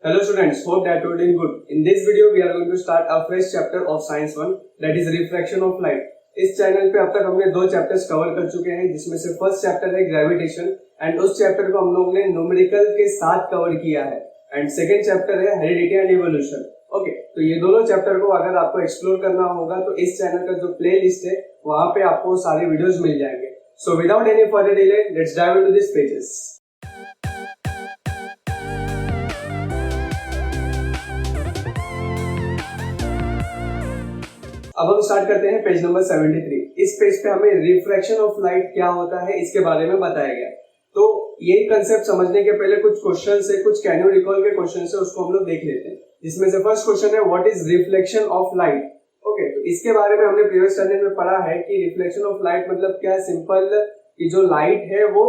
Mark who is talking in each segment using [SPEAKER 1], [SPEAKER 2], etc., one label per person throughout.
[SPEAKER 1] Hello students, hope that you are doing good. In this video we are going to start a fresh chapter of Science 1 that is refraction of light. इस channel पे अब तक हमने दो chapters cover कर चुके हैं जिसमें से फर्स्ट चैप्टर है ग्रेविटेशन एंड उस चैप्टर को हम लोग ने न्यूमेरिकल के साथ कवर किया है एंड सेकंड चैप्टर है हेरिडिटी एंड इवोल्यूशन. ओके, तो ये दोनों चैप्टर को अगर आपको एक्सप्लोर करना होगा तो इस चैनल का जो प्ले लिस्ट है वहां पे आपको सारे वीडियोस मिल जाएंगे. So without any further delay let's dive into this pages. अब हम स्टार्ट करते हैं पेज नंबर 73. इस पेज पे हमें रिफ्रैक्शन ऑफ लाइट क्या होता है इसके बारे में बताया गया. तो ये कंसेप्ट समझने के पहले कुछ क्वेश्चंस है, कुछ कैन यू रिकॉल के क्वेश्चंस है, उसको हम लोग देख लेते हैं. जिसमें से फर्स्ट क्वेश्चन है what is reflection of light. Okay, तो इसके बारे में हमने प्रीवियस स्टैंडर्ड में पढ़ा है कि रिफ्लेक्शन ऑफ लाइट मतलब क्या है. सिंपल कि जो लाइट है वो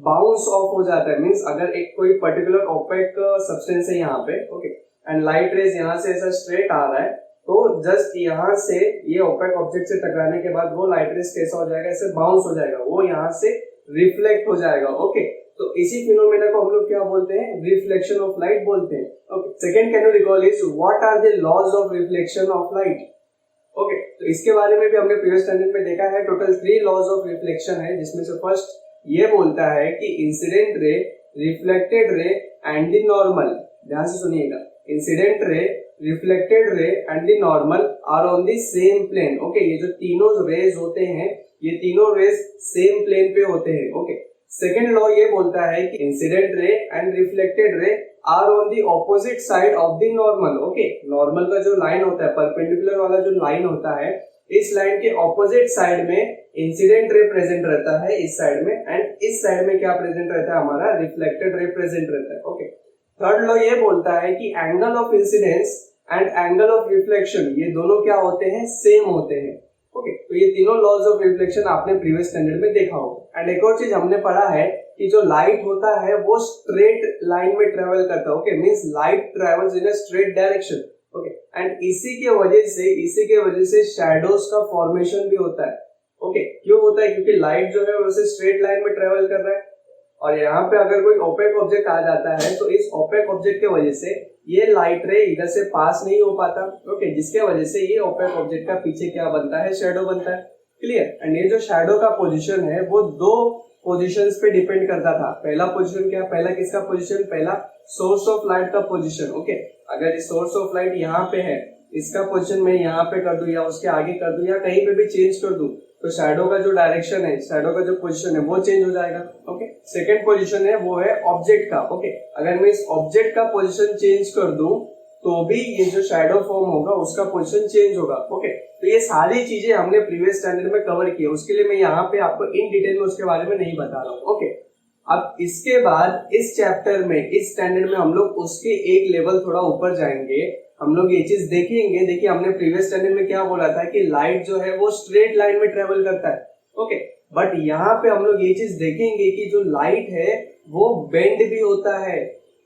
[SPEAKER 1] बाउंस ऑफ हो जाता है. मींस अगर एक कोई पर्टिकुलर ओपेक सब्सटेंस है यहाँ पे, ओके, एंड लाइट रेज यहाँ से ऐसा स्ट्रेट आ रहा है तो जस्ट यहाँ से ये ओपेक ऑब्जेक्ट से टकराने के बाद वो लाइट रेज कैसा हो जाएगा, ऐसे बाउंस हो जाएगा, वो यहाँ से रिफ्लेक्ट हो जाएगा. ओके, तो इसी फिनोमेना को हम लोग क्या बोलते हैं, रिफ्लेक्शन ऑफ लाइट बोलते हैं. Okay, second can you recall is what are the laws of reflection of light. Okay, तो इसके बारे में भी हमने प्रीवियस स्टैंडर्ड में देखा है. टोटल 3 लॉज ऑफ रिफ्लेक्शन है जिसमें से फर्स्ट ये बोलता है कि incident ray, reflected ray and the normal. ध्यान से सुनिएगा, incident ray, reflected ray and the normal are on the same plane. Okay, ये जो तीनों रेज होते हैं ये तीनों रेज सेम प्लेन पे होते हैं. ओके, सेकेंड लॉ ये बोलता है कि incident ray and reflected ray are on the opposite side of the normal. Okay, normal का जो लाइन होता है, परपेंडिकुलर वाला जो लाइन होता है, इस लाइन के ऑपोजिट साइड में इंसिडेंट रे प्रेजेंट रहता है इस साइड में, एंड इस साइड में क्या प्रेजेंट रहता है, हमारा रिफ्लेक्टेड रे प्रेजेंट रहता है. ओके, थर्ड लॉ ये बोलता है कि angle of incidence and angle of reflection ये दोनों क्या होते हैं, सेम होते हैं. ओके, तो ये तीनों लॉज ऑफ रिफ्लेक्शन आपने प्रीवियस स्टैंडर्ड में देखा होगा. एंड एक और चीज हमने पढ़ा है कि जो लाइट होता है वो स्ट्रेट लाइन में ट्रेवल करता है. Okay, means light travels in a straight direction. Okay, and इसी के वजह से शैडोज का फॉर्मेशन भी होता है. ओके, क्यों होता है, क्योंकि लाइट जो है वैसे स्ट्रेट लाइन में ट्रेवल कर रहा है और यहाँ पे अगर कोई ओपेक ऑब्जेक्ट आ जाता है तो इस ओपेक ऑब्जेक्ट के वजह से ये लाइट रे इधर से पास नहीं हो पाता. ओके, जिसके वजह से ये ओपेक ऑब्जेक्ट का पीछे क्या बनता है, शैडो बनता है. क्लियर. एंड ये जो शैडो का पोजीशन है वो दो पोजीशंस पे डिपेंड करता था. पहला पोजीशन क्या, पहला किसका पोजीशन, पहला सोर्स ऑफ लाइट का पोजीशन. ओके, अगर ये सोर्स ऑफ लाइट यहाँ पे है, इसका पोजीशन मैं यहाँ पे कर दूं या उसके आगे कर दूं या कहीं पे भी चेंज कर दूं तो शैडो का जो डायरेक्शन है, शैडो का जो पोजीशन है वो चेंज हो जाएगा. ओके, सेकंड पोजीशन है वो है ऑब्जेक्ट का. ओके, अगर मैं इस ऑब्जेक्ट का पोजीशन चेंज कर दूं तो भी ये जो शैडो फॉर्म होगा उसका पोजीशन चेंज होगा. ओके, तो ये सारी चीजें हमने प्रीवियस स्टैंडर्ड में कवर की है, उसके लिए मैं यहाँ पे आपको इन डिटेल में उसके बारे में नहीं बता रहा हूँ. ओके, अब इसके बाद इस चैप्टर में, इस स्टैंडर्ड में हम लोग उसके एक लेवल थोड़ा ऊपर जाएंगे. हम लोग ये चीज देखेंगे. देखिए, हमने प्रीवियस स्टैंडर्ड में क्या बोला था कि लाइट जो है वो स्ट्रेट लाइन में ट्रेवल करता है. ओके, बट यहाँ पे हम लोग ये चीज देखेंगे कि जो लाइट है वो बेंड भी होता है.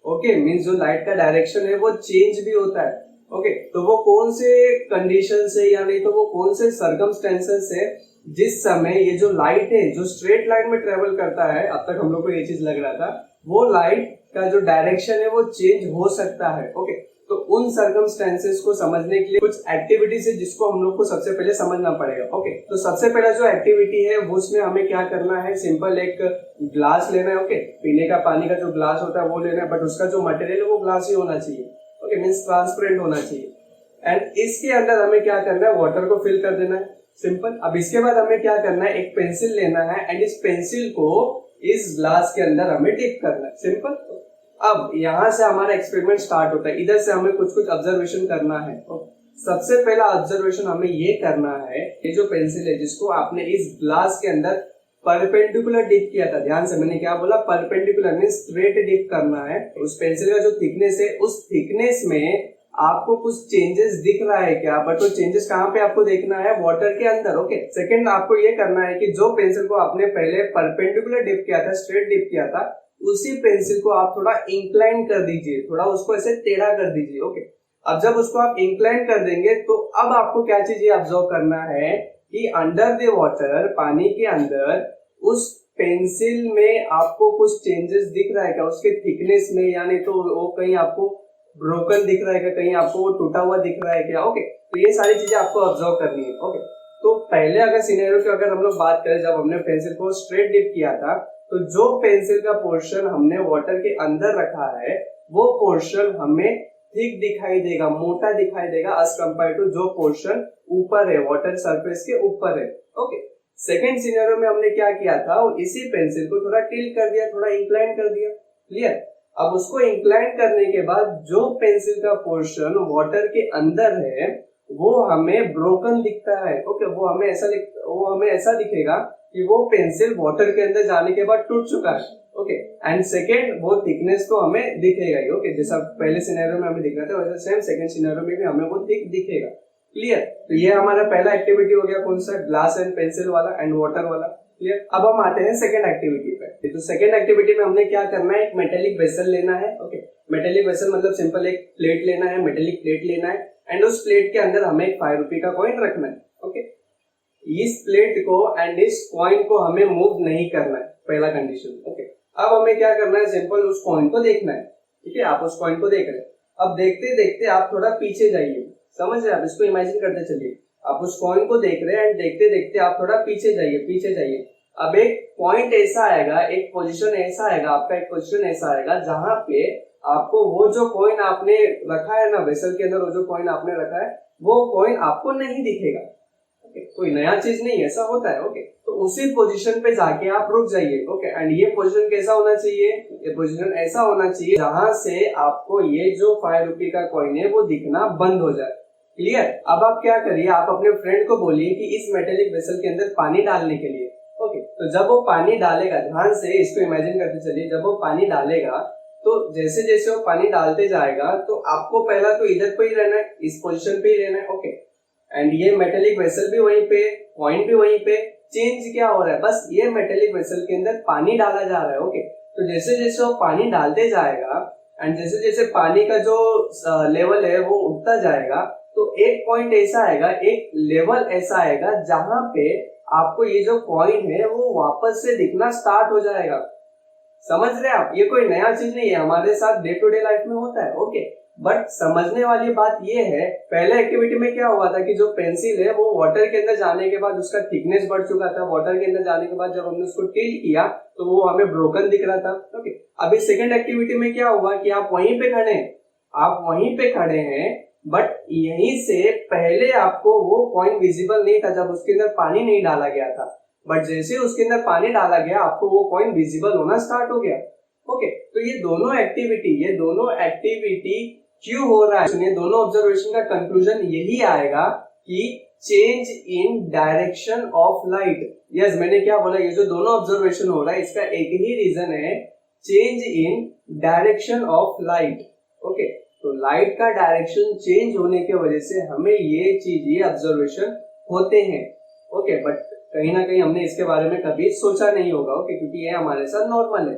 [SPEAKER 1] ओके, मींस जो लाइट का डायरेक्शन है वो चेंज भी होता है. ओके, तो वो कौन से कंडीशन है या नहीं तो वो कौन से सर्कमस्टेंसेस है जिस समय ये जो लाइट है जो स्ट्रेट लाइन में ट्रेवल करता है, अब तक हम लोग को ये चीज लग रहा था, वो लाइट का जो डायरेक्शन है वो चेंज हो सकता है. ओके, तो उन सर्कमस्टेंसेस को समझने के लिए कुछ एक्टिविटीज है जिसको हम लोग को सबसे पहले समझना पड़ेगा. ओके, तो सबसे पहला जो एक्टिविटी है वो उसमें हमें क्या करना है, सिंपल एक ग्लास लेना है. ओके, पीने का पानी का जो ग्लास होता है वो लेना है, बट उसका जो मटेरियल है वो ग्लास ही होना चाहिए. ओके, मींस ट्रांसपेरेंट होना चाहिए. एंड इसके अंदर हमें क्या करना है, वाटर को फिल कर देना है. सिंपल. अब इसके बाद हमें क्या करना है, एक पेंसिल लेना है एंड इस पेंसिल को इस ग्लास के अंदर हमें डिप करना है. सिंपल. अब यहाँ से हमारा एक्सपेरिमेंट स्टार्ट होता है. इधर से हमें कुछ ऑब्जर्वेशन करना है. सबसे पहला ऑब्जर्वेशन हमें ये करना है, ये जो पेंसिल है जिसको आपने इस ग्लास के अंदर परपेंडिकुलर डिप किया था. ध्यान से, मैंने क्या बोला, परपेंडिकुलर मींस स्ट्रेट डिप करना है. उस पेंसिल का जो थिकनेस है उस थिकनेस में आपको कुछ चेंजेस दिख रहा है क्या, बट वो चेंजेस कहाँ पे आपको देखना है, वाटर के अंदर. ओके, सेकंड आपको ये करना है कि जो पेंसिल को आपने पहले परपेंडिकुलर डिप किया था, स्ट्रेट डिप किया था, उसी पेंसिल को आप थोड़ा इंक्लाइन कर दीजिए, थोड़ा उसको ऐसे टेढ़ा कर दीजिए. ओके, अब जब उसको आप इंक्लाइन कर देंगे तो अब आपको क्या चीज ऑब्जर्व करना है कि अंडर द वाटर, पानी के अंदर, उस पेंसिल में आपको कुछ चेंजेस दिख रहा है क्या, उसके थिकनेस में, यानी तो वो कहीं आपको ब्रोकन दिख रहा है क्या, कहीं आपको वो टूटा हुआ दिख रहा है क्या। ओके, तो ये सारी चीजें आपको ऑब्जर्व करनी है। ओके, तो पहले अगर सिनेरियो की अगर हम लोग बात करें, जब हमने पेंसिल को स्ट्रेट डिप किया था, तो जो पेंसिल का पोर्शन हमने वाटर के अंदर रखा है वो पोर्शन हमें थिक दिखाई देगा, मोटा दिखाई देगा, एज कंपेयर टू जो पोर्शन ऊपर है, वाटर सरफेस के ऊपर है। ओके, सेकेंड सिनेरियो में हमने क्या किया था, इसी पेंसिल को थोड़ा टिल्ट कर दिया, थोड़ा इंक्लाइन कर दिया। क्लियर। अब उसको इंक्लाइन करने के बाद जो पेंसिल का पोर्शन वाटर के अंदर है वो हमें ब्रोकन दिखता है। ओके, वो हमें ऐसा दिखेगा कि वो पेंसिल वाटर के अंदर जाने के बाद टूट चुका है। ओके, एंड सेकेंड वो थिकनेस तो हमें दिखेगा ही। ओके, जैसा पहले सिनेरियो में हमें दिख रहा था वैसे सेम सेकेंड सिनेरियो में भी हमें वो थिक दिखेगा। क्लियर। तो ये हमारा पहला एक्टिविटी हो गया, कौन सा, ग्लास एंड पेंसिल वाला एंड वाटर वाला। क्लियर। अब हम आते हैं सेकेंड एक्टिविटी पे। तो सेकेंड एक्टिविटी में हमने क्या करना है, एक मेटेलिक वेसल लेना है। ओके, मेटेलिक वेसल मतलब सिंपल एक प्लेट लेना है, मेटेलिक प्लेट लेना है, एंड उस प्लेट के अंदर हमें एक 5 रुपए का कॉइन रखना है। ओके, इस प्लेट को एंड इस कॉइन को हमें मूव नहीं करना है, पहला कंडीशन। ओके, अब हमें क्या करना है, सिंपल उस कॉइन को देखना है। ठीक है, आप उस कॉइन को देख रहे हैं। अब देखते देखते आप थोड़ा पीछे जाइए, समझ रहे हैं आप, इसको इमेजिन करते चलिए। आप उस कॉइन को देख रहे हैं एंड देखते देखते आप थोड़ा पीछे जाइए। अब एक पॉइंट ऐसा आएगा, एक पोजीशन ऐसा आएगा, आपका एक पोजीशन ऐसा आएगा जहां पे आपको वो जो कॉइन आपने रखा है ना वेसल के अंदर, वो जो कॉइन आपने रखा है वो कॉइन आपको नहीं दिखेगा। ओके, कोई नया चीज नहीं, ऐसा होता है। ओके, तो उसी पोजीशन पे जाके आप रुक जाइए। ओके, एंड ये पोजीशन कैसा होना चाहिए, ये पोजीशन ऐसा होना चाहिए जहां से आपको ये जो 5 रुपए का कॉइन है वो दिखना बंद हो जाए। क्लियर। अब आप क्या करिए, आप अपने फ्रेंड को बोलिए कि इस मेटेलिक वेसल के अंदर पानी डालने के लिए। ओके, तो जब वो पानी डालेगा, ध्यान से इसको इमेजिन करते चलिए, जब वो पानी डालेगा तो जैसे जैसे वो पानी डालते जाएगा तो आपको पहला तो इधर पे ही रहना है, इस पोजीशन पे ही रहना है। ओके, एंड ये मेटेलिक वेसल भी वहीं पे, कॉइन भी वहीं पे। चेंज क्या हो रहा है, बस ये मेटेलिक वेसल के अंदर पानी डाला जा रहा है। ओके, तो जैसे जैसे वो पानी डालते जाएगा एंड जैसे जैसे पानी का जो लेवल है वो उठता जाएगा, तो एक पॉइंट ऐसा आएगा, एक लेवल ऐसा आएगा जहां पे आपको ये जो कॉइन है वो वापस से दिखना स्टार्ट हो जाएगा। समझ रहे हैं आप, ये कोई नया चीज नहीं है, हमारे साथ डे टू डे लाइफ में होता है। ओके, बट समझने वाली बात ये है, पहले एक्टिविटी में क्या हुआ था कि जो पेंसिल है वो वाटर के अंदर जाने के बाद उसका थिकनेस बढ़ चुका था। वाटर के अंदर जाने के बाद जब हमने उसको टिल्ट किया तो वो हमें ब्रोकन दिख रहा था। ओके, अभी सेकेंड एक्टिविटी में क्या हुआ कि आप वहीं पे खड़े हैं, बट यहीं से पहले आपको वो कॉइन विजिबल नहीं था जब उसके अंदर पानी नहीं डाला गया था, बट जैसे उसके अंदर पानी डाला गया आपको वो कॉइन विजिबल होना स्टार्ट हो गया। ओके, तो ये दोनों एक्टिविटी क्यों हो रहा है, सुनिए, दोनों ऑब्जर्वेशन का कंक्लूजन यही आएगा कि change in direction of light. Yes, मैंने क्या बोला, ये जो दोनों ऑब्जर्वेशन हो रहा है इसका एक ही रीजन है, change in direction of light. Okay, तो लाइट का डायरेक्शन चेंज होने की वजह से हमें ये ऑब्जर्वेशन होते हैं। ओके, बट कहीं ना कहीं हमने इसके बारे में कभी सोचा नहीं होगा। ओके, क्योंकि ये हमारे साथ नॉर्मल है।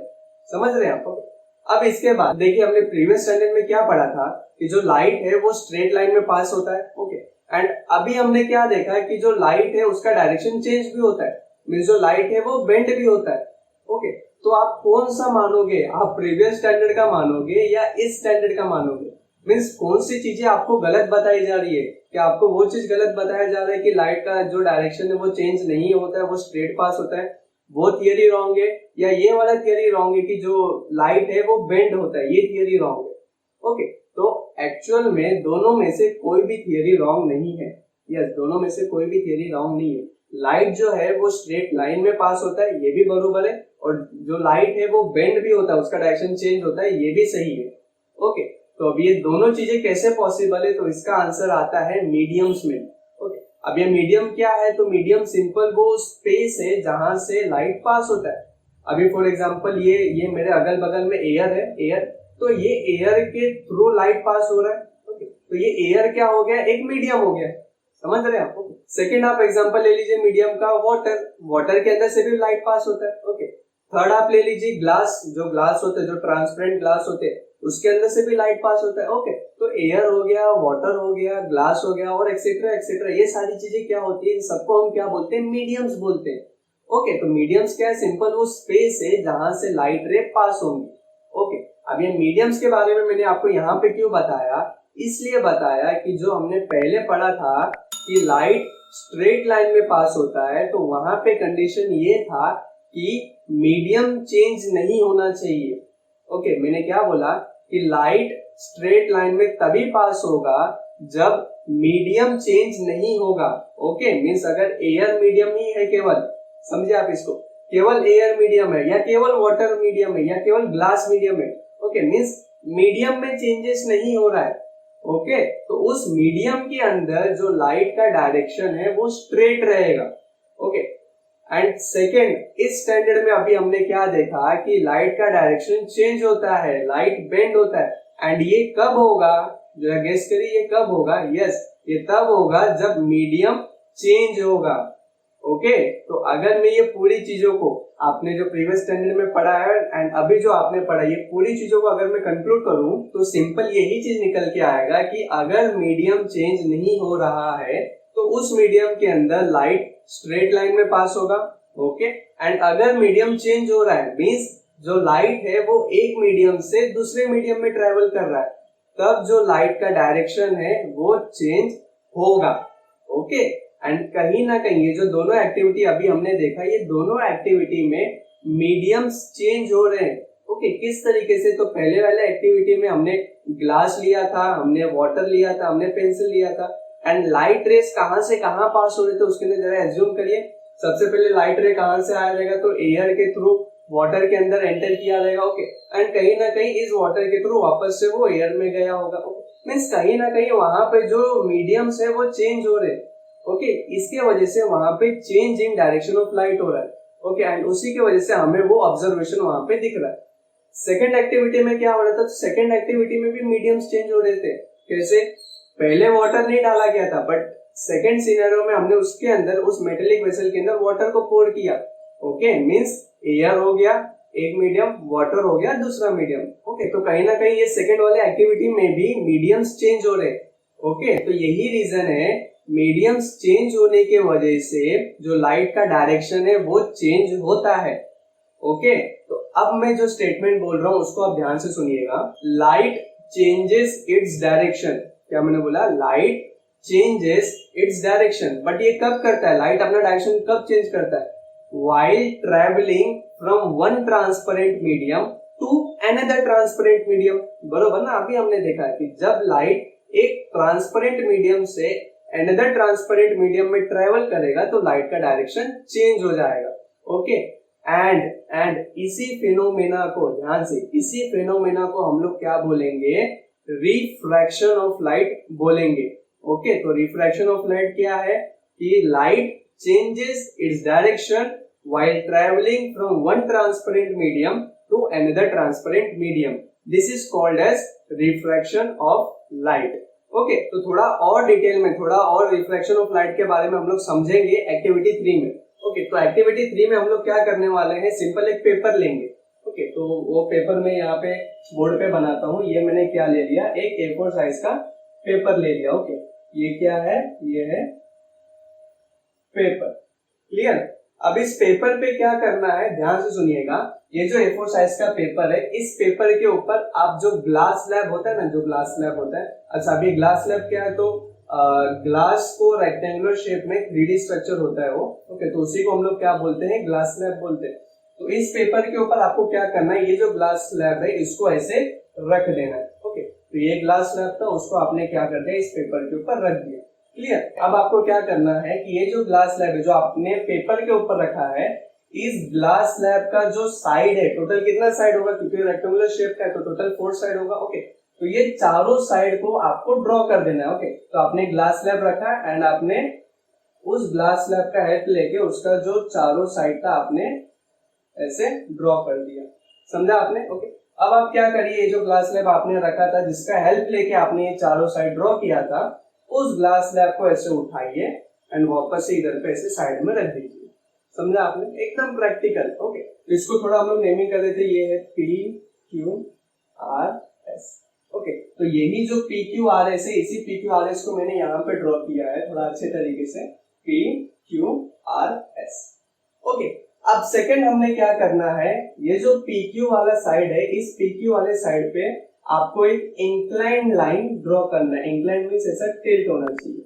[SPEAKER 1] समझ रहे हैं आप। अब इसके बाद देखिए, हमने प्रीवियस स्टैंडर्ड में क्या पढ़ा था कि जो लाइट है वो स्ट्रेट लाइन में पास होता है। ओके, एंड अभी हमने क्या देखा है कि जो लाइट है उसका डायरेक्शन चेंज भी होता है, मींस जो लाइट है वो बेंड भी होता है। ओके, तो आप कौन सा मानोगे, आप प्रीवियस स्टैंडर्ड का मानोगे या इस स्टैंडर्ड का मानोगे, मींस कौन सी चीजें आपको गलत बताई जा रही है, क्या आपको वो चीज गलत बताया जा रहा है कि लाइट का जो डायरेक्शन है वो चेंज नहीं होता है, वो स्ट्रेट पास होता है, वो थियरी रॉन्ग है, या ये वाला थियरी रॉन्ग है कि जो लाइट है वो बेंड होता है, ये थियरी रॉन्ग है। ओके, तो एक्चुअल में दोनों में से कोई भी थियरी रॉन्ग नहीं है। यस, दोनों में से कोई भी थियरी रॉन्ग नहीं है। लाइट जो है वो स्ट्रेट लाइन में पास होता है, ये भी बरोबर है, और जो लाइट है वो बेंड भी होता है, उसका डायरेक्शन चेंज होता है, ये भी सही है। ओके, तो अब ये दोनों चीजें कैसे पॉसिबल है, तो इसका आंसर आता है मीडियम्स में। ओके, अब ये मीडियम क्या है, तो मीडियम सिंपल वो स्पेस है जहां से लाइट पास होता है। अभी फॉर एग्जांपल ये मेरे अगल बगल में एयर है, एयर, तो ये एयर के थ्रू लाइट पास हो रहा है। ओके, तो ये एयर क्या हो गया, एक मीडियम हो गया। समझ रहे हैं आप। सेकेंड आप एग्जांपल ले लीजिए मीडियम का, वाटर के अंदर से भी लाइट पास होता है। ओके, थर्ड आप ले लीजिए ग्लास, जो ग्लास होते हैं, जो ट्रांसपेरेंट ग्लास होते हैं, उसके अंदर से भी लाइट पास होता है। ओके, तो एयर हो गया, वाटर हो गया, ग्लास हो गया, और एक्सेट्रा एक्सेट्रा, ये सारी चीजें क्या होती है, इन सबको हम क्या बोलते हैं, मीडियम्स बोलते हैं। ओके, तो मीडियम्स क्या है, सिंपल वो स्पेस है जहां से लाइट रे पास होंगी। ओके, अब ये मीडियम्स के बारे में मैंने आपको यहाँ पे क्यों बताया, इसलिए बताया कि जो हमने पहले पढ़ा था कि लाइट स्ट्रेट लाइन में पास होता है, तो वहां पे कंडीशन ये था कि मीडियम चेंज नहीं होना चाहिए। ओके, मैंने क्या बोला कि लाइट स्ट्रेट लाइन में तभी पास होगा जब मीडियम चेंज नहीं होगा। ओके, मीन्स अगर एयर मीडियम ही है केवल, समझे आप इसको, केवल एयर मीडियम है या केवल वाटर मीडियम है या केवल ग्लास मीडियम है, ओके, मीन्स मीडियम में चेंजेस नहीं हो रहा है। ओके, तो उस मीडियम के अंदर जो लाइट का डायरेक्शन है वो स्ट्रेट रहेगा। ओके, एंड सेकेंड, इस स्टैंडर्ड में अभी हमने क्या देखा कि लाइट का डायरेक्शन चेंज होता है, लाइट बेंड होता है, एंड ये कब होगा, जरा गेस करिए ये कब होगा। यस, ये तब होगा जब मीडियम चेंज होगा। ओके, तो अगर मैं ये पूरी चीजों को, आपने जो प्रीवियस स्टैंडर्ड में पढ़ा है एंड अभी जो आपने पढ़ा, ये पूरी चीजों को अगर मैं कंक्लूड करूं तो सिंपल यही चीज निकल के आएगा कि अगर मीडियम चेंज नहीं हो रहा है तो उस मीडियम के अंदर लाइट स्ट्रेट लाइन में पास होगा। ओके, एंड अगर मीडियम चेंज हो रहा है मीन्स जो लाइट है वो एक मीडियम से दूसरे मीडियम में ट्रेवल कर रहा है, तब जो लाइट का डायरेक्शन है वो चेंज होगा। ओके, एंड कहीं ना कहीं ये जो दोनों एक्टिविटी अभी हमने देखा, ये दोनों एक्टिविटी में मीडियम्स चेंज हो रहे हैं। ओके, किस तरीके से, तो पहले वाले एक्टिविटी में हमने ग्लास लिया था, हमने वाटर लिया था, हमने पेंसिल लिया था, एंड लाइट रेस कहां से कहां पास हो रहे थे उसके लिए जरा एज्यूम करिए। सबसे पहले लाइट रे कहां से आया जाएगा, तो एयर के थ्रू वाटर के अंदर एंटर किया जाएगा। ओके, एंड कहीं ना कहीं इस वाटर के थ्रू वापस से वो एयर में गया होगा। मीन्स कहीं ना कहीं वहां पे जो मीडियम्स है वो चेंज हो रहे। ओके, इसके वजह से वहां पे change in direction of light हो रहा है। ओके, एंड उसी की वजह से हमें वो ऑब्जर्वेशन वहां पे दिख रहा है। सेकंड एक्टिविटी में क्या हो रहा था, सेकंड एक्टिविटी में भी मीडियम्स चेंज हो रहे थे। कैसे, पहले वाटर नहीं डाला गया था, बट सेकंड सिनेरियो में हमने उसके अंदर, उस मेटेलिक वेसल के अंदर वाटर को पोर किया। ओके, मींस एयर हो गया एक मीडियम, वाटर हो गया दूसरा मीडियम। ओके, तो कहीं ना कहीं ये सेकंड वाले एक्टिविटी में भी मीडियम्स चेंज हो रहे। ओके, तो यही रीजन है, मीडियम्स चेंज होने के वजह से जो लाइट का डायरेक्शन है वो चेंज होता है। ओके, तो अब मैं जो स्टेटमेंट बोल रहा हूं उसको आप ध्यान से सुनिएगा। लाइट चेंजेस इट्स डायरेक्शन, क्या मैंने बोला, light changes its direction, but ये कब करता है, लाइट अपना डायरेक्शन कब चेंज करता है, while traveling from one transparent medium to another transparent medium। बरोबर ना, अभी हमने देखा है कि जब लाइट एक ट्रांसपेरेंट मीडियम से अनदर ट्रांसपेरेंट मीडियम में ट्रेवल करेगा तो लाइट का डायरेक्शन चेंज हो जाएगा। ओके, एंड इसी फिनोमेना को, ध्यान से, इसी फिनोमेना को हम लोग क्या बोलेंगे, रिफ्रैक्शन ऑफ लाइट बोलेंगे। ओके, तो रिफ्रैक्शन ऑफ लाइट क्या है कि light changes its direction while traveling from one transparent medium to another transparent medium. This is called as refraction of light. Okay, तो थोड़ा और डिटेल में, थोड़ा और रिफ्रैक्शन ऑफ लाइट के बारे में हम लोग समझेंगे एक्टिविटी 3 में। ओके, तो एक्टिविटी 3 में हम लोग क्या करने वाले हैं, सिंपल एक पेपर लेंगे। ओके, तो वो पेपर में यहाँ पे बोर्ड पे बनाता हूँ। ये मैंने क्या ले लिया, एक A4 साइज का पेपर ले लिया। ओके, ये क्या है, ये है पेपर। क्लियर, अब इस पेपर पे क्या करना है, ध्यान से सुनिएगा। ये जो A4 साइज का पेपर है, इस पेपर के ऊपर आप जो ग्लास स्लैब होता है ना, जो ग्लास स्लैब होता है, अच्छा अभी ग्लास स्लैब क्या है, तो ग्लास को रेक्टेंगुलर शेप में 3D स्ट्रक्चर होता है वो। ओके, तो उसी को हम लोग क्या बोलते हैं, ग्लास स्लैब बोलते हैं। तो इस पेपर के ऊपर आपको क्या करना है, ये जो ग्लास स्लैब है इसको ऐसे रख देना है। ओके, तो ये ग्लास स्लैब था, उसको आपने क्या कर दिया, इस पेपर के ऊपर रख दिया। क्लियर, अब आपको क्या करना है कि ये जो ग्लास स्लैब है जो आपने पेपर के ऊपर रखा है, इस ग्लास स्लैब का जो साइड है, टोटल कितना साइड होगा, क्योंकि रेक्टेंगुलर शेप का है तो टोटल 4 साइड होगा। ओके, तो ये चारों साइड को आपको ड्रॉ कर देना है। ओके, तो आपने ग्लास स्लैब रखा है एंड आपने उस ग्लास स्लैब का हेल्प लेके उसका जो चारों साइड था आपने ऐसे ड्रॉ कर दिया, समझा आपने। ओके, अब आप क्या करिए, ये जो ग्लास स्लैब आपने रखा था जिसका हेल्प लेके आपने ये चारों साइड ड्रॉ किया था, उस ग्लास स्लैब को ऐसे उठाइए एंड वापस से इधर पे ऐसे साइड में रख दीजिए, समझा आपने, एकदम प्रैक्टिकल। ओके, तो इसको थोड़ा हम लोग नेमिंग कर देते, ये है PQRS। ओके, तो यही जो PQRS है, इसी PQRS को मैंने यहाँ पे ड्रॉ किया है थोड़ा अच्छे तरीके से, PQRS। ओके, अब सेकंड हमने क्या करना है, ये जो PQ वाला साइड है, इस PQ वाले साइड पे आपको एक इंक्लाइंड लाइन ड्रॉ करना है। इंक्लाइंड मींस ऐसा टिल्ट होना चाहिए।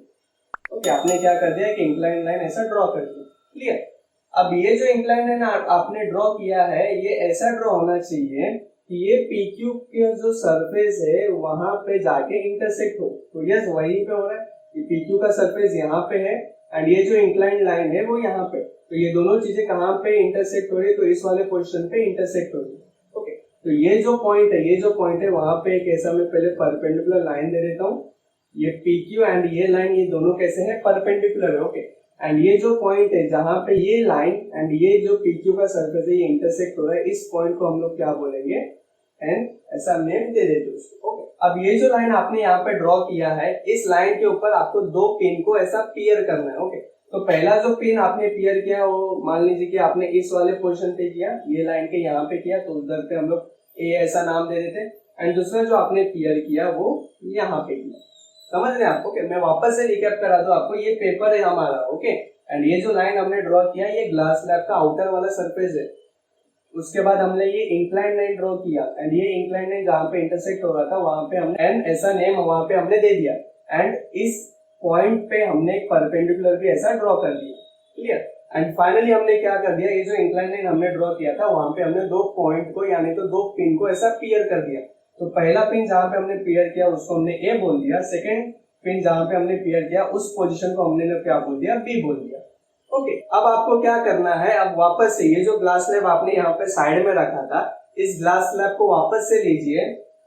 [SPEAKER 1] ओके, आपने क्या कर दिया, एक इंक्लाइंड लाइन ऐसा ड्रॉ कर दिया। क्लियर। अब ये जो इंक्लाइंड लाइन आपने ड्रॉ किया है, ये ऐसा ड्रॉ होना चाहिए कि ये PQ के जो सरफेस है वहां पे जाके इंटरसेक्ट हो। तो यस, वहीं पे हो रहा है। ये PQ का सरफेस यहाँ पे है एंड ये जो इंक्लाइंड लाइन है वो यहाँ पे। तो ये दोनों चीजें कहाँ पे इंटरसेक्ट हो रही है, तो इस वाले पोजीशन पे इंटरसेक्ट हो रही है। ओके, तो ये जो पॉइंट है, ये जो पॉइंट है वहां पे एक ऐसा मैं पहले परपेंडिकुलर लाइन दे देता हूँ। ये PQ एंड ये लाइन, ये दोनों कैसे है, परपेंडिकुलर है। ओके, एंड ये जो पॉइंट है जहां पे ये लाइन एंड ये जो PQ का सरफेस है ये इंटरसेक्ट हो रहा है, इस पॉइंट को हम लोग क्या बोलेंगे, एंड ऐसा नेम दे देते उसको। ओके, अब ये जो लाइन आपने यहाँ पे ड्रॉ किया है, इस लाइन के ऊपर आपको दो पिन को ऐसा पियर करना है। ओके, तो पहला जो पिन आपने पियर किया वो मान लीजिए कि आपने इस वाले पोजीशन पे किया, ये लाइन के यहाँ पे किया, तो उधर पे हम लोग ए ऐसा नाम दे देते, एंड दूसरा जो आपने पियर किया वो यहाँ पे किया। समझ रहे हैं आप? ओके, मैं वापस से रिकैप करा दूं आपको। ये पेपर है हमारा, ओके, एंड ये जो लाइन हमने ड्रॉ किया ये ग्लास स्लैब का आउटर वाला सरफेस है। उसके बाद हमने ये इंक्लाइंड लाइन ड्रॉ किया एंड ये इंक्लाइंड लाइन जहाँ पे इंटरसेक्ट हो रहा था वहां पे हमने एन ऐसा नेम वहां पे हमने दे दिया, एंड इस पॉइंट पे हमने एक परपेंडिकुलर भी ऐसा ड्रॉ कर दिया। क्लियर। एंड फाइनली हमने क्या कर दिया, ये जो इंक्लाइंड लाइन हमने ड्रॉ किया था वहां पे हमने दो पॉइंट को यानी तो दो पिन को ऐसा पियर कर दिया। तो पहला पिन जहाँ पे हमने पियर किया उसको हमने ए बोल दिया, सेकेंड पिन जहां पे हमने पेयर किया उस पोजीशन को हमने क्या बोल दिया, बी बोल दिया। ओके, अब आपको क्या करना है, अब वापस से ये जो ग्लास स्लैब आपने यहाँ पे साइड में रखा था, इस ग्लास स्लैब को वापस से लीजिए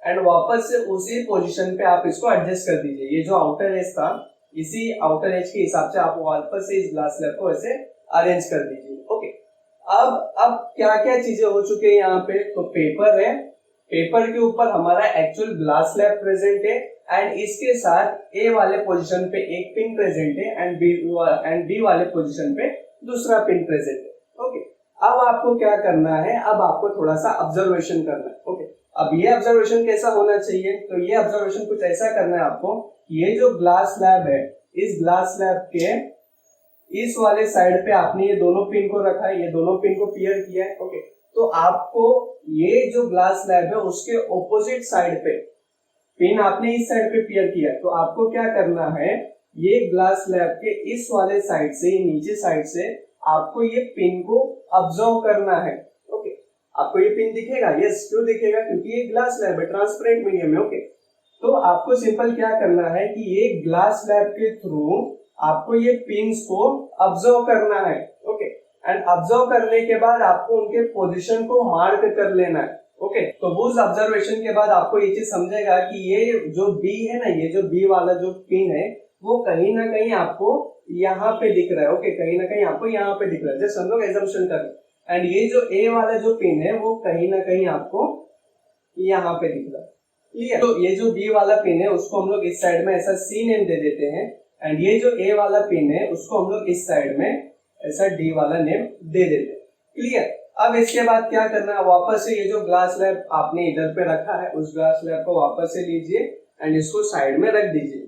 [SPEAKER 1] एंड वापस से उसी पोजीशन पे आप इसको एडजस्ट कर दीजिए। ये जो आउटर एज था, इसी आउटर एज के हिसाब से आप वापस से इस ग्लास स्लैब को ऐसे अरेंज कर दीजिए। ओके, अब क्या क्या चीजें हो चुकी है यहाँ पे, तो पेपर है, पेपर के ऊपर हमारा एक्चुअल ग्लास स्लैब प्रेजेंट है एंड इसके साथ ए वाले पोजीशन पे एक पिन प्रेजेंट है एंड बी वाले पोजीशन पे दूसरा पिन प्रेजेंट है। ओके, अब आपको क्या करना है, अब आपको थोड़ा सा ऑब्जर्वेशन करना है। ओके, अब ये ऑब्जर्वेशन कैसा होना चाहिए, तो ये ऑब्जर्वेशन कुछ ऐसा करना है आपको, ये जो ग्लास स्लैब है, इस ग्लास स्लैब के इस वाले साइड पे आपने ये दोनों पिन को रखा है, ये दोनों पिन को पियर किया है। ओके, तो आपको ये जो ग्लास स्लैब है उसके ऑपोजिट साइड पे पिन आपने इस साइड पे पियर किया, तो आपको क्या करना है, ये ग्लास स्लैब के इस वाले साइड से, नीचे साइड से आपको ये पिन को ऑब्जर्व करना है। ओके, आपको ये पिन दिखेगा, यस, क्यों दिखेगा, क्योंकि ये ग्लास स्लैब है, ट्रांसपेरेंट मीडियम है। ओके, तो आपको सिंपल क्या करना है कि ये ग्लास स्लैब के थ्रू आपको ये पिन्स को ऑब्जर्व करना है। ओके, एंड ऑब्जर्व करने के बाद आपको उनके पोजीशन को मार्क कर लेना है। ओके, तो उस ऑब्जर्वेशन के बाद आपको ये चीज समझेगा कि ये जो बी है ना, ये जो बी वाला जो पिन है वो कहीं ना कहीं आपको यहाँ पे दिख रहा है। ओके, कहीं ना कहीं आपको यहाँ पे दिख रहा है, जैसे हम लोग एजम्पशन कर रहे हैं। एंड ये जो ए वाला जो पिन है वो कहीं ना कहीं आपको यहाँ पे दिख रहा है। क्लियर। तो ये जो बी वाला पिन है उसको हम लोग इस साइड में ऐसा सी नेम दे देते हैं, एंड ये जो ए वाला पिन है उसको हम लोग इस साइड में ऐसा डी वाला नेम दे देते हैं। क्लियर। अब इसके बाद क्या करना है, वापस से ये जो ग्लास स्लैब आपने इधर पे रखा है उस ग्लास स्लैब को वापस से लीजिए एंड इसको साइड में रख दीजिए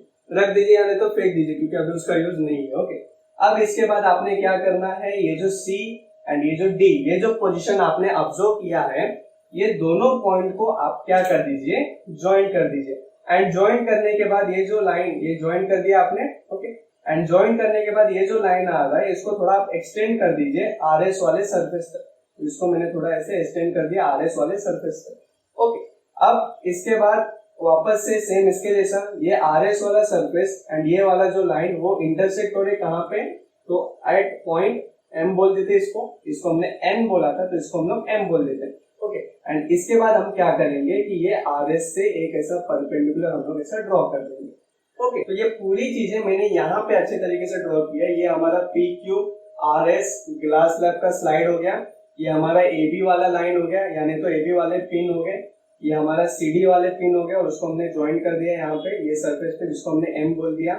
[SPEAKER 1] यानी तो फेंक दीजिए, क्योंकि अभी उसका यूज नहीं है। ओके, अब इसके बाद आपने क्या करना है, ये जो सी एंड ये जो डी, ये जो पोजीशन आपने ऑब्जर्व किया है, ये दोनों पॉइंट को आप क्या कर दीजिए, ज्वाइन कर दीजिए। एंड ज्वाइन करने के बाद ये जो लाइन, ये ज्वाइन कर दिया आपने। ओके, एंड ज्वाइन करने के बाद ये जो लाइन आ रहा है इसको थोड़ा आप एक्सटेंड कर दीजिए आरएस वाले सरफेस तक। तो इसको मैंने थोड़ा ऐसे एक्सटेंड कर दिया आरएस वाले सरफेस तक। ओके, अब इसके बाद वापस से सेम इसके जैसा ये आरएस वाला सरफेस एंड ये वाला जो लाइन वो इंटरसेक्ट हो रहे कहाँ पे, तो एट पॉइंट एम बोल देते इसको हमने एन बोला था तो इसको हम लोग एम बोल देते हैं। ओके, एंड इसके बाद हम क्या करेंगे कि ये आरएस से एक ऐसा परपेंडिकुलर हम लोग ऐसा ड्रॉ कर देंगे। ओके, तो ये पूरी चीजें मैंने यहाँ पे अच्छे तरीके से ड्रॉ किया। ये हमारा P Q R S glass slab का स्लाइड हो गया, ये हमारा एबी वाला लाइन हो गया यानी तो एबी वाले पिन हो गए, ये हमारा सीडी वाले पिन हो गया और उसको हमने ज्वाइन कर दिया यहाँ पे ये सरफेस पे जिसको हमने एम बोल दिया,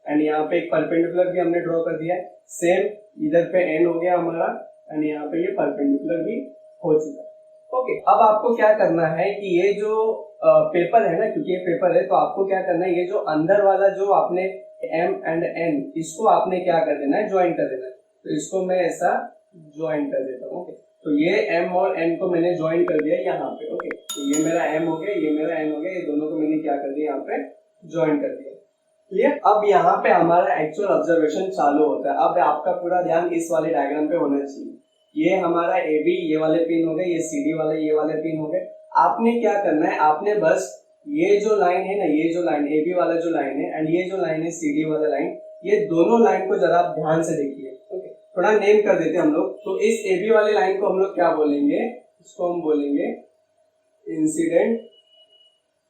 [SPEAKER 1] एंड यहाँ पे एक परपेंडिकुलर भी हमने ड्रॉ कर दिया है। सेम इधर पे एन हो गया हमारा एंड यहाँ पे ये परपेंडिकुलर भी हो चुका है। ओके, अब आपको क्या करना है कि ये जो पेपर है ना, क्योंकि ये पेपर है तो आपको क्या करना है, ये जो अंदर वाला जो आपने एम एंड एन इसको आपने क्या कर देना है, ज्वाइन कर देना है। तो इसको मैं ऐसा ज्वाइन कर देता हूँ। ओके, तो ये m और n को मैंने ज्वाइन कर दिया यहाँ पे। ओके, तो ये मेरा m हो गया, ये मेरा n हो गया, ये दोनों को मैंने क्या कर दिया यहाँ पे ज्वाइन कर दिया। क्लियर? अब यहाँ पे हमारा एक्चुअल ऑब्जर्वेशन चालू होता है। अब आपका पूरा ध्यान इस वाले डायग्राम पे होना चाहिए। ये हमारा AB ये वाले पिन हो गए, ये CD वाले ये वाले पिन हो गए। आपने क्या करना है, आपने बस ये जो लाइन है ना, ये जो लाइन AB वाला जो लाइन है एंड ये जो लाइन है CD वाला लाइन, ये दोनों लाइन को जरा आप ध्यान से देखिए। ओके, थोड़ा नेम कर देते हैं हम लोग। तो इस AB वाले लाइन को हम लोग क्या बोलेंगे, इसको हम बोलेंगे इंसिडेंट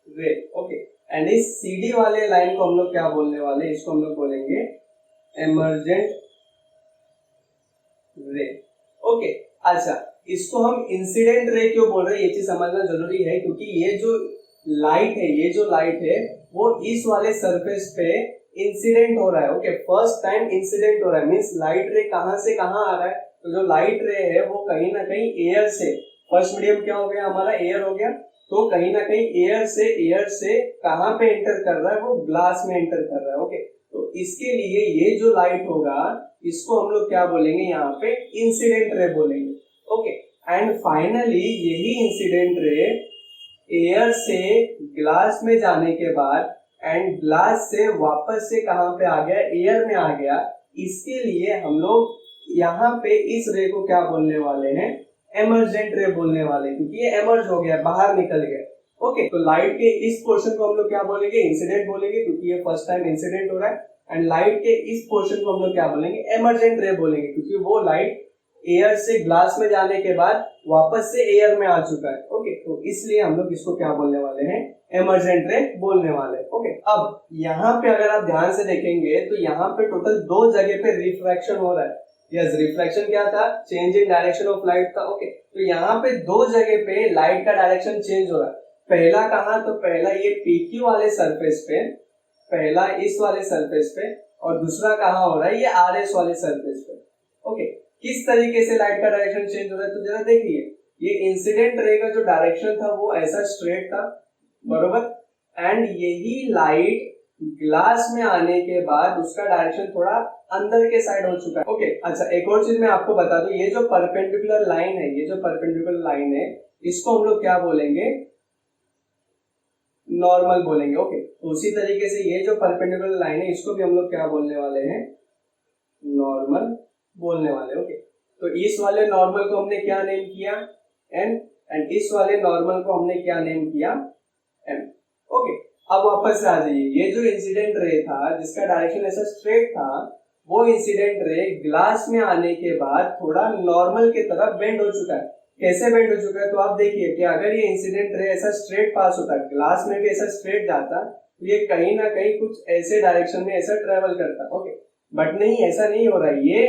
[SPEAKER 1] रे। ओके, एंड इस CD वाले लाइन को हम लोग क्या बोलने वाले, इसको हम लोग बोलेंगे एमर्जेंट रे। ओके, अच्छा, इसको हम इंसिडेंट रे क्यों बोल रहे हैं, ये चीज समझना जरूरी है, क्योंकि ये जो लाइट है, ये जो लाइट है वो इस वाले सरफेस पे इंसिडेंट हो रहा है। ओके, फर्स्ट टाइम इंसिडेंट हो रहा है, मींस लाइट रे कहां से कहां आ रहा है, तो जो लाइट रे है वो कहीं ना कहीं एयर से, फर्स्ट मीडियम क्या हो गया हमारा, एयर हो गया, तो कहीं ना कहीं एयर से कहां पे एंटर कर रहा है, वो ग्लास में एंटर कर रहा है। ओके, तो इसके लिए ये जो लाइट होगा इसको हम लोग क्या बोलेंगे, यहाँ पे इंसिडेंट रे बोलेंगे। ओके, एंड फाइनली यही इंसिडेंट रे एयर से ग्लास में जाने के बाद एंड ग्लास से वापस से कहां पे आ गया, एयर में आ गया। इसके लिए हम लोग यहाँ पे इस रे को क्या बोलने वाले हैं, एमर्जेंट रे बोलने वाले, क्योंकि ये एमर्ज हो गया, बाहर निकल गया। ओके, तो लाइट के इस पोर्शन को हम लोग क्या बोलेंगे, इंसिडेंट बोलेंगे, क्योंकि ये फर्स्ट टाइम इंसिडेंट हो रहा है। एंड लाइट के इस पोर्शन को हम लोग क्या बोलेंगे, एमर्जेंट रे बोलेंगे, क्योंकि वो लाइट एयर से ग्लास में जाने के बाद वापस से एयर में आ चुका है। ओके, तो इसलिए हम लोग इसको क्या बोलने वाले हैं, एमर्जेंट रे बोलने वाले। ओके, अब यहाँ पे अगर आप ध्यान से देखेंगे तो यहाँ पे टोटल दो जगह पे रिफ्रैक्शन हो रहा है। यस, रिफ्लेक्शन क्या था, change in direction of light था। ओके, तो यहाँ पे दो जगह पे लाइट का डायरेक्शन चेंज हो रहा है। पहला कहाँ, तो पहला ये PQ वाले सरफेस पे, पहला इस वाले सरफेस पे, और दूसरा कहाँ हो रहा है, ये RS वाले सरफेस पे। ओके, किस तरीके से लाइट का डायरेक्शन चेंज हो रहा है, तो जरा देखिए, ये इंसिडेंट रे का जो डायरेक्शन था वो ऐसा स्ट्रेट था, बरोबर, एंड यही लाइट ग्लास में आने के बाद उसका डायरेक्शन थोड़ा अंदर के साइड हो चुका है। ओके, अच्छा, एक और चीज मैं आपको बता दूं, ये जो परपेंडिकुलर लाइन है, ये जो परपेंडिकुलर लाइन है, इसको हम लोग क्या बोलेंगे, नॉर्मल बोलेंगे। ओके, तो उसी तरीके से ये जो परपेंडिकुलर लाइन है इसको भी हम लोग क्या बोलने वाले हैं, नॉर्मल बोलने वाले। ओके, तो इस वाले नॉर्मल को हमने क्या नेम किया, एन, एंड इस वाले नॉर्मल को हमने क्या नेम किया, एम। ओके, अब वापस से आ जाइए, ये जो इंसिडेंट रे था जिसका डायरेक्शन ऐसा स्ट्रेट था, वो इंसिडेंट रे ग्लास में आने के बाद थोड़ा नॉर्मल की तरफ बेंड हो चुका है। कैसे बेंड हो चुका है, तो आप देखिए कि अगर ये इंसिडेंट रे ऐसा स्ट्रेट पास होता, ग्लास में भी ऐसा स्ट्रेट जाता, तो ये कहीं ना कहीं कुछ ऐसे डायरेक्शन में ऐसा ट्रेवल करता। ओके, बट नहीं, ऐसा नहीं हो रहा है, ये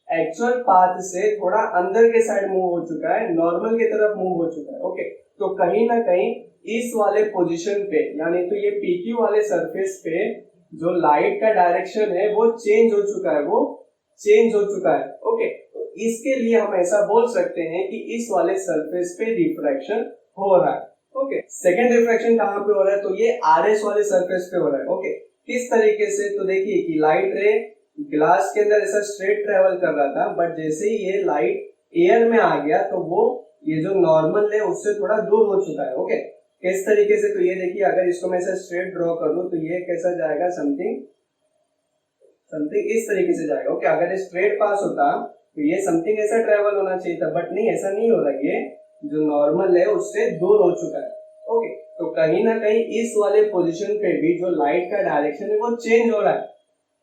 [SPEAKER 1] एक्चुअल पाथ से थोड़ा अंदर के साइड मूव हो चुका है, नॉर्मल की तरफ मूव हो चुका है। ओके, तो कहीं ना कहीं इस वाले पोजीशन पे, यानी तो ये PQ वाले सरफेस पे जो लाइट का डायरेक्शन है वो चेंज हो चुका है, वो चेंज हो चुका है। ओके, तो इसके लिए हम ऐसा बोल सकते हैं कि इस वाले सरफेस पे रिफ्रैक्शन हो रहा है। ओके, सेकंड रिफ्रैक्शन कहाँ पे हो रहा है, तो ये RS वाले सरफेस पे हो रहा है। ओके, किस तरीके से, तो देखिए कि लाइट रे ग्लास के अंदर ऐसा स्ट्रेट ट्रेवल कर रहा था, बट जैसे ही ये लाइट एयर में आ गया तो वो ये जो नॉर्मल है उससे थोड़ा दूर हो चुका है। ओके, किस तरीके से, तो ये देखिए, अगर इसको मैं ऐसा स्ट्रेट ड्रॉ कर दूं तो ये कैसा जाएगा, समथिंग इस तरीके से जाएगा। ओके, अगर ये स्ट्रेट पास होता तो ये समथिंग ऐसा ट्रेवल होना चाहिए था, बट नहीं, ऐसा नहीं हो रहा, ये जो नॉर्मल है उससे दूर हो चुका है। ओके, तो कहीं ना कहीं इस वाले पोजीशन पे भी जो लाइट का डायरेक्शन है वो चेंज हो रहा है।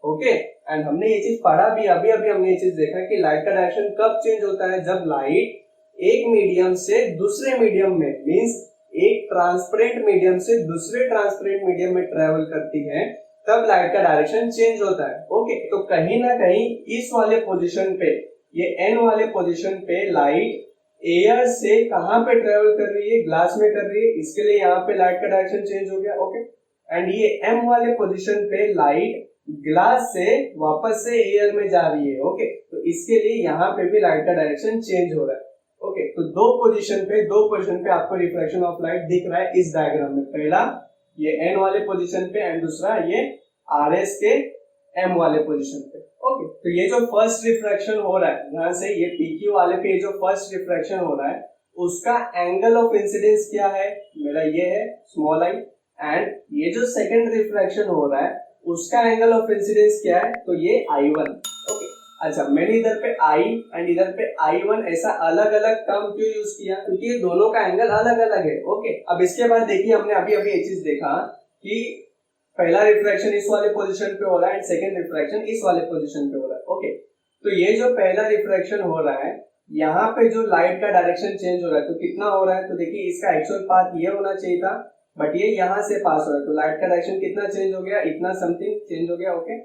[SPEAKER 1] ओके, एंड हमने ये चीज पढ़ा भी, अभी हमने ये चीज देखा कि लाइट का डायरेक्शन कब चेंज होता है, जब लाइट एक मीडियम से दूसरे मीडियम में, मींस एक ट्रांसपेरेंट मीडियम से दूसरे ट्रांसपेरेंट मीडियम में ट्रेवल करती है, तब लाइट का डायरेक्शन चेंज होता है। ओके, तो कहीं ना कहीं इस वाले पोजीशन पे, ये एन वाले पोजीशन पे लाइट एयर से कहां पे ट्रेवल कर रही है, ग्लास में कर रही है, इसके लिए यहाँ पे लाइट का डायरेक्शन चेंज हो गया। ओके, एंड ये एम वाले पोजीशन पे लाइट ग्लास से वापस से एयर में जा रही है। ओके, तो इसके लिए यहाँ पे भी लाइट का डायरेक्शन चेंज हो रहा है। ओके, तो दो पोजीशन पे आपको रिफ्लेक्शन ऑफ लाइट दिख रहा है इस डायग्राम में। पहला ये एन वाले पोजीशन पे एंड दूसरा ये RS के एम वाले पोजीशन पे। ओके, तो ये जो फर्स्ट रिफ्रैक्शन हो रहा है यहाँ से, ये PQ वाले पे जो फर्स्ट रिफ्रैक्शन हो रहा है उसका एंगल ऑफ इंसिडेंस क्या है, मेरा ये है स्मॉल आई, एंड ये जो सेकंड रिफ्रैक्शन हो रहा है उसका एंगल ऑफ इंसिडेंस क्या है, तो ये I1। ओके, अच्छा मैंने इधर पे I एंड इधर पे I1 ऐसा अलग अलग टर्म क्यों यूज किया, क्योंकि ये दोनों का एंगल अलग अलग है। ओके, अब इसके बाद देखिए हमने अभी अभी एक चीज देखा कि पहला रिफ्रैक्शन इस वाले पोजीशन पे हो रहा है एंड सेकंड रिफ्रैक्शन इस वाले पोजीशन पे हो रहा है। ओके, तो ये जो पहला रिफ्रैक्शन हो रहा है यहाँ पे जो लाइट का डायरेक्शन चेंज हो रहा है तो कितना हो रहा है, तो देखिए इसका एक्चुअल पाथ ये होना चाहिए था, बट ये यहाँ से पास हो रहा है, तो लाइट का डायरेक्शन कितना चेंज हो गया, इतना समथिंग चेंज हो गया। ओके,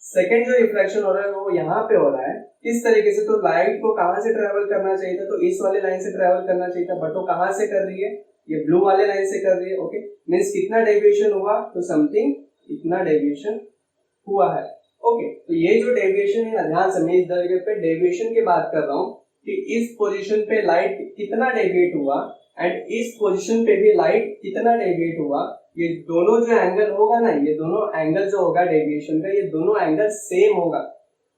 [SPEAKER 1] सेकेंड जो रिफ्लेक्शन हो रहा है वो यहाँ पे हो रहा है किस तरीके से, तो लाइट को कहाँ से ट्रेवल करना चाहिए था, तो इस वाले लाइन से ट्रेवल करना चाहिए था, बट वो कहाँ से कर रही है, ये ब्लू वाले लाइन से कर रही है। ओके, मीन्स कितना डेविएशन हुआ, तो समथिंग इतना डेविएशन हुआ है। ओके, तो ये जो डेविएशन है ध्यान से, मैं इस जगह पे डेविएशन की बात कर रहा हूँ कि इस पोजीशन पे लाइट कितना डेविएट हुआ एंड इस पोजीशन पे भी लाइट कितना डेविएट हुआ, ये दोनों जो एंगल होगा ना, ये दोनों एंगल जो होगा डेविएशन का, ये दोनों एंगल सेम होगा।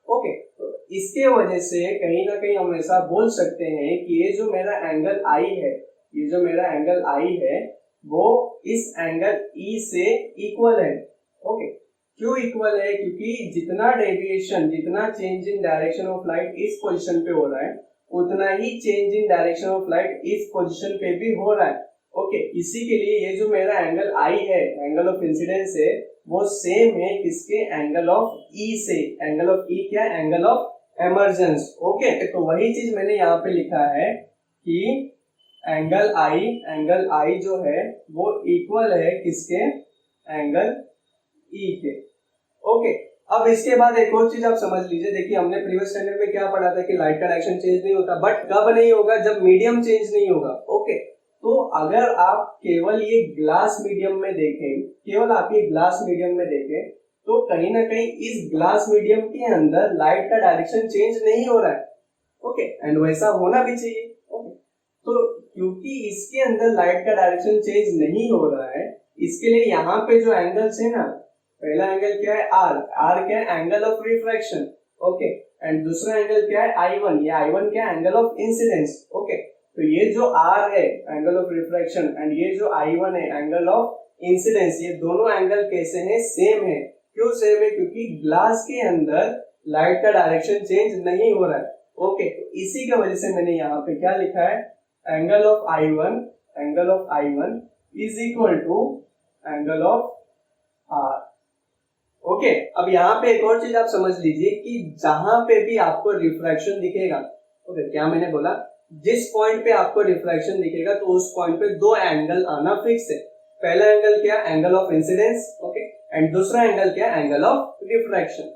[SPEAKER 1] ओके, तो इसके वजह से कहीं ना कहीं हम ऐसा बोल सकते हैं कि ये जो मेरा एंगल आई है, ये जो मेरा एंगल आई है वो इस एंगल ई से इक्वल है। ओके, क्यों इक्वल है, क्योंकि जितना डेविएशन, जितना change in direction of light इस पोजीशन पे हो रहा है उतना ही change in direction of light इस पोजीशन पे भी हो रहा है। ओके, इसी के लिए ये जो मेरा एंगल आई है, एंगल ऑफ इंसिडेंस है, वो सेम है किसके, एंगल ऑफ ई से। एंगल ऑफ ई क्या है, एंगल ऑफ एमर्जेंस। ओके, तो वही चीज मैंने यहाँ पे लिखा है कि एंगल आई जो है वो इक्वल है किसके, एंगल ई के। ओके, अब इसके बाद एक और चीज आप समझ लीजिए, देखिए हमने प्रीवियस स्टैंडर्ड में क्या पढ़ा था कि लाइट का डायरेक्शन चेंज नहीं होता, बट कब नहीं होगा, जब मीडियम चेंज नहीं होगा। ओके, तो अगर आप केवल ये ग्लास मीडियम में देखें, केवल आप ये ग्लास मीडियम में देखें, तो कहीं ना कहीं इस ग्लास मीडियम के अंदर लाइट का डायरेक्शन चेंज नहीं हो रहा है। ओके, एंड वैसा होना भी चाहिए। ओके, तो क्योंकि इसके अंदर लाइट का डायरेक्शन चेंज नहीं हो रहा है, इसके लिए यहाँ पे जो एंगल्स है ना, पहला एंगल क्या है, आर क्या है, angle of refraction. Okay, and दूसरा एंगल क्या है, I1, ये I1 क्या है, एंगल ऑफ इंसिडेंस। ओके, तो ये जो R है एंगल ऑफ रिफ्रैक्शन एंड ये जो I1 है एंगल ऑफ इंसिडेंस, ये दोनों एंगल कैसे हैं, सेम है। क्यों सेम है, क्योंकि ग्लास के अंदर लाइट का डायरेक्शन चेंज नहीं हो रहा है। ओके, तो इसी की वजह से मैंने यहाँ पे क्या लिखा है, angle of I1 is equal to angle of R। Okay, अब यहाँ पे एक और चीज आप समझ लीजिए कि जहां पे भी आपको रिफ्रैक्शन दिखेगा, ओके, क्या मैंने बोला, जिस पॉइंट पे आपको रिफ्रैक्शन दिखेगा तो उस पॉइंट पे दो एंगल आना फिक्स है। पहला एंगल क्या, angle of incidence. Okay, and दूसरा एंगल क्या, एंगल ऑफ रिफ्रैक्शन।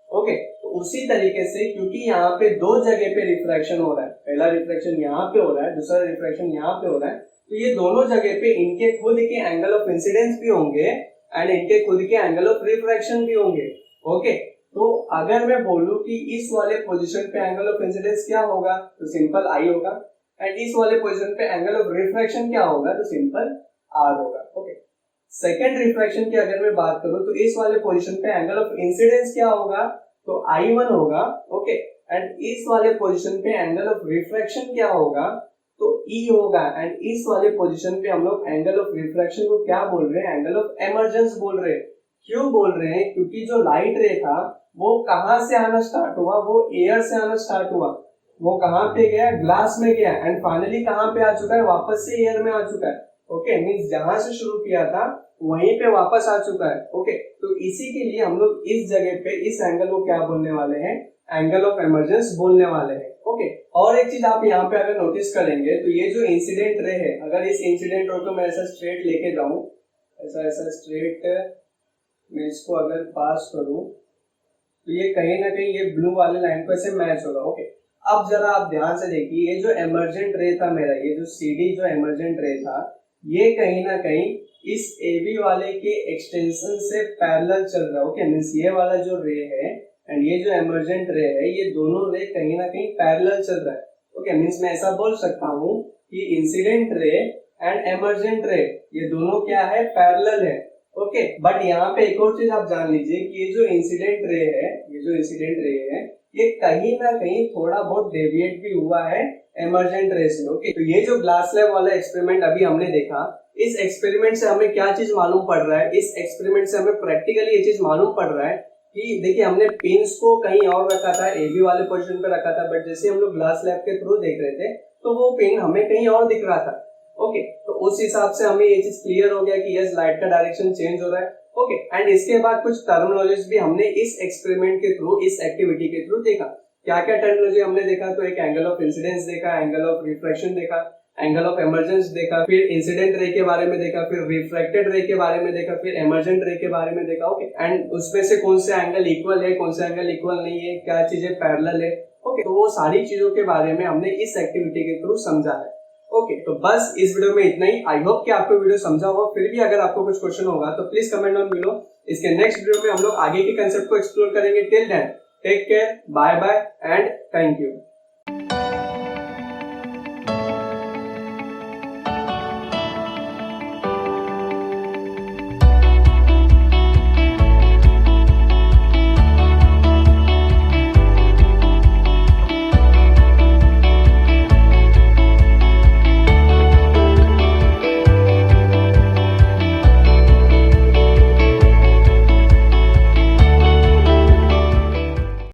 [SPEAKER 1] ओके, तो उसी तरीके से क्योंकि यहाँ पे दो जगह पे रिफ्रैक्शन हो रहा है, पहला रिफ्रैक्शन यहाँ पे हो रहा है, दूसरा रिफ्रैक्शन यहाँ पे हो रहा है, तो ये दोनों जगह पे इनके खुद के एंगल ऑफ इंसिडेंस भी होंगे एंड इनके खुद के एंगल ऑफ रिफ्रैक्शन भी होंगे। ओके, तो अगर मैं बोलूं कि इस वाले पोजीशन पे एंगल ऑफ इंसिडेंस क्या होगा, तो सिंपल आई होगा, एंड इस वाले पोजीशन पे एंगल ऑफ रिफ्रैक्शन क्या होगा, तो सिंपल आर होगा। ओके, सेकंड रिफ्रैक्शन की अगर मैं बात करूं तो इस वाले पोजीशन पे एंगल ऑफ इंसिडेंस क्या होगा, तो I1 होगा। ओके, एंड इस वाले पोजीशन पे एंगल ऑफ रिफ्रैक्शन क्या होगा, तो E होगा, एंड इस वाले पोजीशन पे हम लोग एंगल ऑफ रिफ्रैक्शन को क्या बोल रहे हैं, एंगल ऑफ एमर्जेंस बोल रहे हैं। क्यों बोल रहे हैं, क्योंकि जो लाइट रे था वो कहां से आना स्टार्ट हुआ, वो एयर से आना स्टार्ट हुआ, वो कहां पे गया, ग्लास में गया, एंड फाइनली कहां पे आ चुका है, वापस से एयर में आ चुका है। ओके, मींस जहां से शुरू किया था वहीं पे वापस आ चुका है। ओके, तो इसी के लिए हम लोग इस जगह पे इस एंगल को क्या बोलने वाले हैं, एंगल ऑफ एमर्जेंस बोलने वाले हैं। ओके, और एक चीज आप यहाँ पे अगर नोटिस करेंगे तो ये जो इंसिडेंट रे है, अगर इस इंसिडेंट रे को मैं ऐसा स्ट्रेट लेके जाऊं, ऐसा स्ट्रेट मैं इसको अगर पास करूं तो ये कहीं ना कहीं ये ब्लू वाले लाइन को ऐसे मैच होगा। ओके, अब जरा आप ध्यान से देखिए, ये जो एमर्जेंट रे था मेरा, ये जो CD जो एमर्जेंट रे था, ये कहीं ना कहीं इस AB वाले के एक्सटेंशन से पैरेलल चल रहा है। ओके, मींस ये वाला जो रे है एंड ये जो एमर्जेंट रे है, ये दोनों रे कहीं ना कहीं पैरेलल चल रहा है। ओके, मींस मैं ऐसा बोल सकता हूँ कि इंसिडेंट रे एंड एमर्जेंट रे ये दोनों क्या है, पैरेलल है। ओके, बट यहाँ पे एक और चीज आप जान लीजिए कि ये जो इंसिडेंट रे है ये कहीं ना कहीं थोड़ा बहुत डेविएट भी हुआ है एमर्जेंट रे से। ओके, तो ये जो ग्लास स्लैब वाला एक्सपेरिमेंट अभी हमने देखा, इस एक्सपेरिमेंट से हमें क्या चीज मालूम पड़ रहा है, इस एक्सपेरिमेंट से हमें प्रैक्टिकली ये चीज मालूम पड़ रहा है कि देखिए हमने पिंस को कहीं और रखा था, ए बी वाले पोजीशन पे रखा था, बट जैसे हम लोग ग्लास स्लैब के थ्रू देख रहे थे तो वो पिन हमें कहीं और दिख रहा था। ओके, तो उस हिसाब से हमें ये चीज क्लियर हो गया कि यस लाइट का डायरेक्शन चेंज हो रहा है। ओके, एंड इसके बाद कुछ टर्मिनोलॉजीज भी हमने इस एक्सपेरिमेंट के थ्रू, इस एक्टिविटी के थ्रू देखा। क्या क्या टर्मिनोलॉजी हमने देखा, तो एक एंगल ऑफ इंसिडेंस देखा, एंगल ऑफ रिफ्रैक्शन देखा, एंगल ऑफ इमर्जेंस देखा, फिर इंसिडेंट रे के बारे में देखा, फिर रिफ्रैक्टेड रे के बारे में देखा, फिर इमर्जेंट रे के बारे में देखा। ओके, एंड उसमें से कौन से एंगल इक्वल है, कौन से एंगल इक्वल नहीं है, क्या चीजें पैरेलल है। ओके, तो वो सारी चीजों के बारे में हमने इस एक्टिविटी के थ्रू समझा है। ओके, तो बस इस वीडियो में इतना ही। आई होप कि आपको वीडियो समझा होगा। फिर भी अगर आपको कुछ क्वेश्चन होगा तो प्लीज कमेंट डाउन बिलो। इसके नेक्स्ट वीडियो में हम लोग आगे के कंसेप्ट को एक्सप्लोर करेंगे। Till then take care, bye bye and thank you.